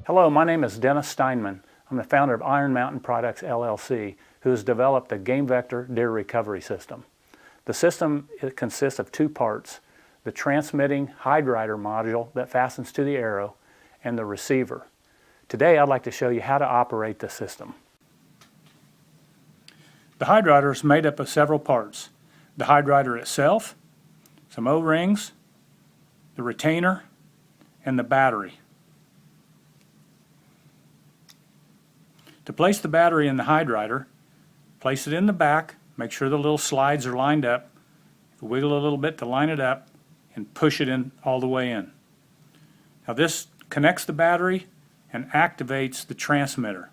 Hello, my name is Dennis Steinman. I'm the founder of Iron Mountain Products LLC, who has developed the Game Vector Deer Recovery System. The system consists of two parts: the transmitting hide rider module that fastens to the arrow and the receiver. Today I'd like to show you how to operate the system. The hide rider is made up of several parts: the hide rider itself, some O-rings, the retainer, and the battery. To place the battery in the hide rider, place it in the back, make sure the little slides are lined up, wiggle a little bit to line it up, and push it in all the way in. Now this connects the battery and activates the transmitter.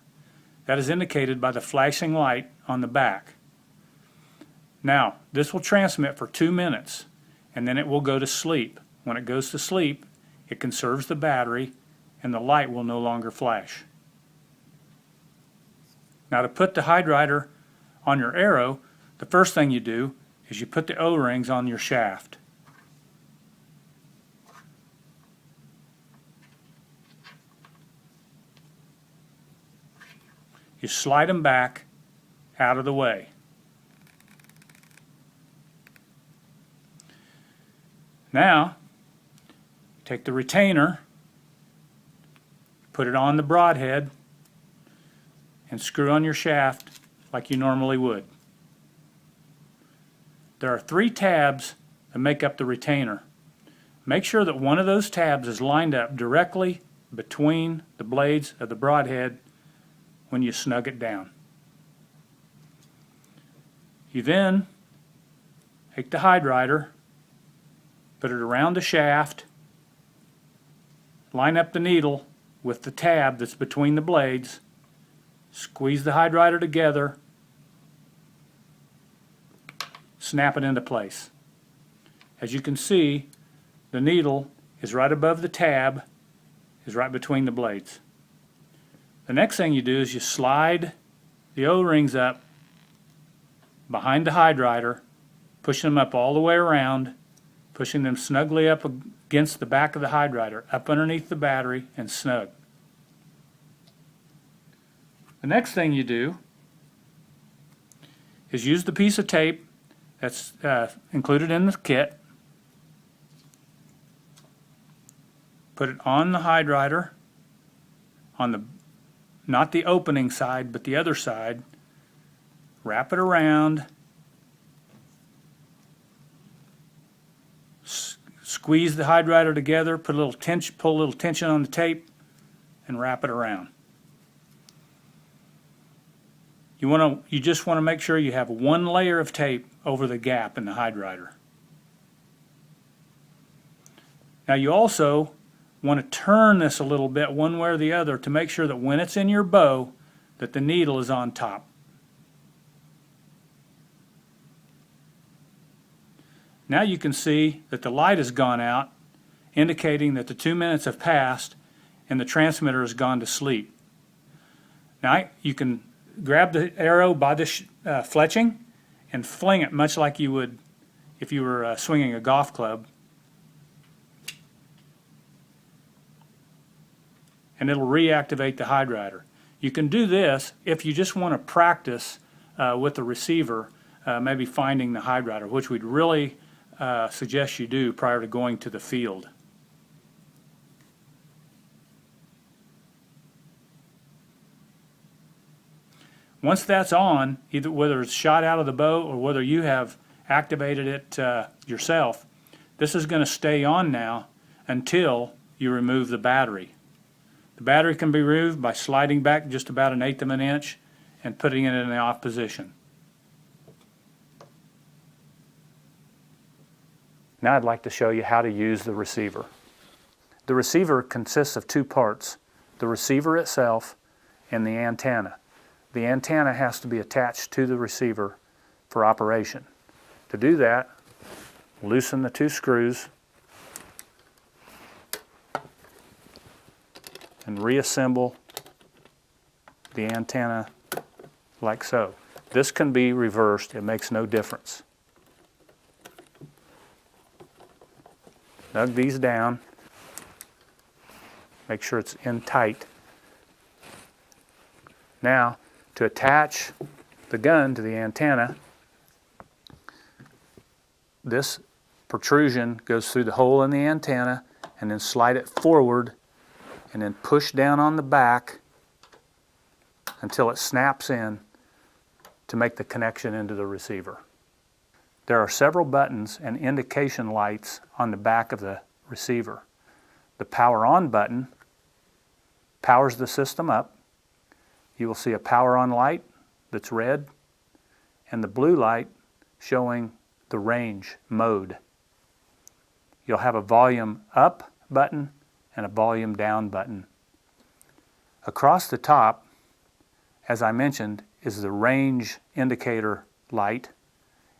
That is indicated by the flashing light on the back. Now this will transmit for 2 minutes and then it will go to sleep. When it goes to sleep, it conserves the battery and the light will no longer flash. Now to put the hide rider on your arrow, the first thing you do is you put the O-rings on your shaft. You slide them back out of the way. Now, take the retainer, put it on the broadhead, and screw on your shaft like you normally would. There are 3 tabs that make up the retainer. Make sure that one of those tabs is lined up directly between the blades of the broadhead when you snug it down. You then take the hide rider, put it around the shaft, line up the needle with the tab that's between the blades, squeeze the hide rider together, snap it into place. As you can see, the needle is right above the tab, is right between the blades. The next thing you do is you slide the O-rings up behind the hide rider, pushing them up all the way around, pushing them snugly up against the back of the hide rider, up underneath the battery and snug. The next thing you do is use the piece of tape that's included in the kit, put it on the hide rider, on the not the opening side but the other side, wrap it around, squeeze the hide rider together, put a little tension, pull a little tension on the tape, and wrap it around. You just want to make sure you have one layer of tape over the gap in the hide rider. Now you also want to turn this a little bit one way or the other to make sure that when it's in your bow that the needle is on top. Now you can see that the light has gone out, indicating that the 2 minutes have passed and the transmitter has gone to sleep. Now you can grab the arrow by the fletching and fling it much like you would if you were swinging a golf club, and it'll reactivate the hide rider. You can do this if you just want to practice with the receiver, maybe finding the hide rider, which we'd really suggest you do prior to going to the field. Once that's on, either whether it's shot out of the bow or whether you have activated it yourself, this is going to stay on now until you remove the battery. The battery can be removed by sliding back just about 1/8 of an inch and putting it in the off position. Now I'd like to show you how to use the receiver. The receiver consists of 2 parts: the receiver itself and the antenna. The antenna has to be attached to the receiver for operation. To do that, loosen the 2 screws and reassemble the antenna like so. This can be reversed, it makes no difference. Snug these down, make sure it's in tight Now, to attach the gun to the antenna, this protrusion goes through the hole in the antenna, and then slide it forward and then push down on the back until it snaps in to make the connection into the receiver. There are several buttons and indication lights on the back of the receiver. The power on button powers the system up. You will see a power on light that's red and the blue light showing the range mode. You'll have a volume up button and a volume down button. Across the top, as I mentioned, is the range indicator light,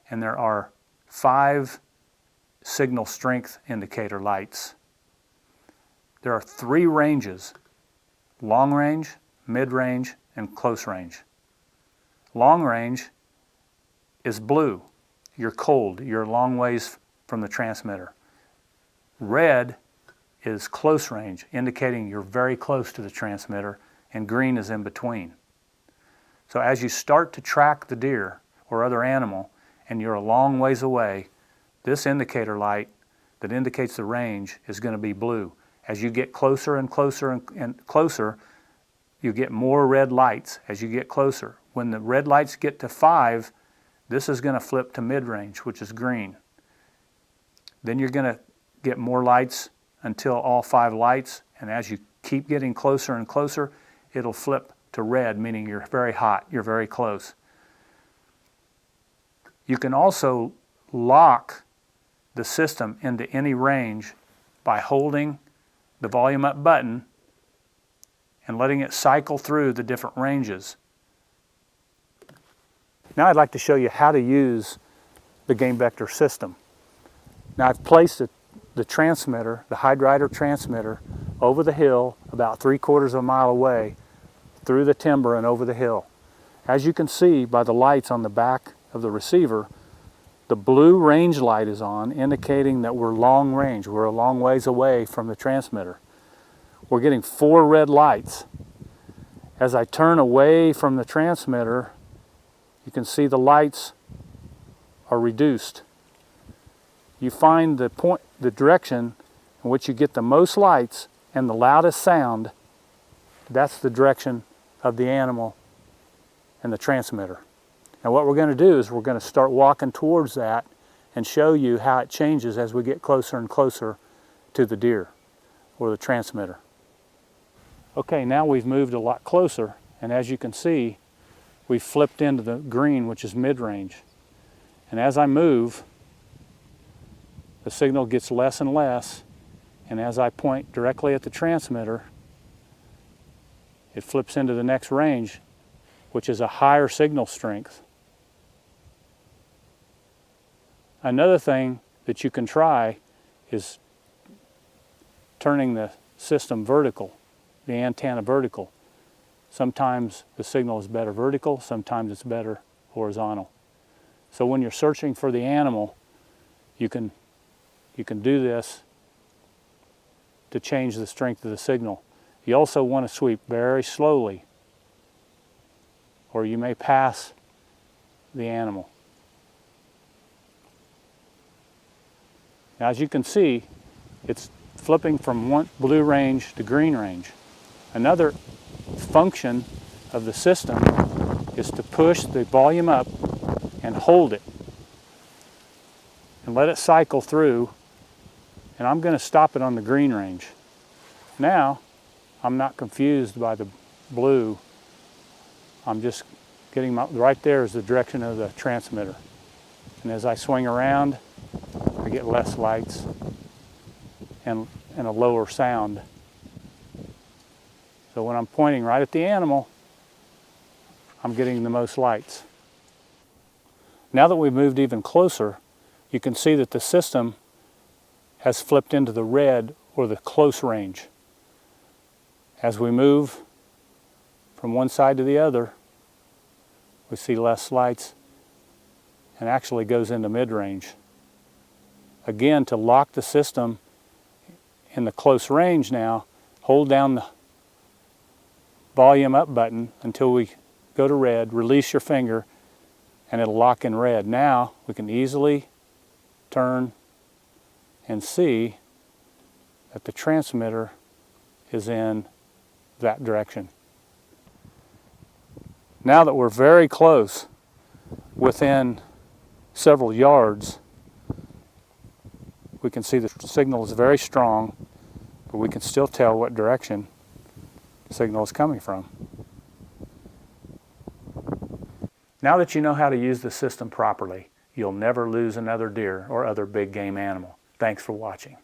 and there are 5 signal strength indicator lights. There are 3 ranges: long range, mid range, and close range. Long range is blue. You're cold. You're a long ways from the transmitter. Red is close range, indicating you're very close to the transmitter, and green is in between. So as you start to track the deer or other animal and you're a long ways away, this indicator light that indicates the range is going to be blue. As you get closer and closer and closer, you get more red lights as you get closer. When the red lights get to 5, this is going to flip to mid-range, which is green. Then you're going to get more lights until all 5 lights, and as you keep getting closer and closer, it'll flip to red, meaning you're very hot, you're very close. You can also lock the system into any range by holding the volume up button and letting it cycle through the different ranges. Now I'd like to show you how to use the Game Vector system. Now I've placed the transmitter, the HydRider transmitter, over the hill about 3/4 of a mile away, through the timber and over the hill. As you can see by the lights on the back of the receiver, the blue range light is on, indicating that we're long range. We're a long ways away from the transmitter. We're getting 4 red lights. As I turn away from the transmitter, you can see the lights are reduced. You find the direction in which you get the most lights and the loudest sound. That's the direction of the animal and the transmitter. Now what we're going to do is we're going to start walking towards that and show you how it changes as we get closer and closer to the deer or the transmitter. Okay, now we've moved a lot closer, and as you can see, we've flipped into the green, which is mid-range. And as I move, the signal gets less and less, and as I point directly at the transmitter, it flips into the next range, which is a higher signal strength. Another thing that you can try is turning the system vertical, the antenna vertical. Sometimes the signal is better vertical, sometimes it's better horizontal. So when you're searching for the animal, you can do this to change the strength of the signal. You also want to sweep very slowly, or you may pass the animal. Now, as you can see, it's flipping from one blue range to green range. Another function of the system is to push the volume up and hold it and let it cycle through, and I'm going to stop it on the green range. Now I'm not confused by the blue. I'm just getting right there is the direction of the transmitter, and as I swing around I get less lights and a lower sound. So when I'm pointing right at the animal, I'm getting the most lights. Now that we've moved even closer, you can see that the system has flipped into the red or the close range. As we move from one side to the other, we see less lights and actually goes into mid-range. Again, to lock the system in the close range now, hold down the volume up button until we go to red, release your finger, and it'll lock in red. Now we can easily turn and see that the transmitter is in that direction. Now that we're very close, within several yards, we can see the signal is very strong, but we can still tell what direction the signal is coming from. Now that you know how to use the system properly, you'll never lose another deer or other big game animal. Thanks for watching.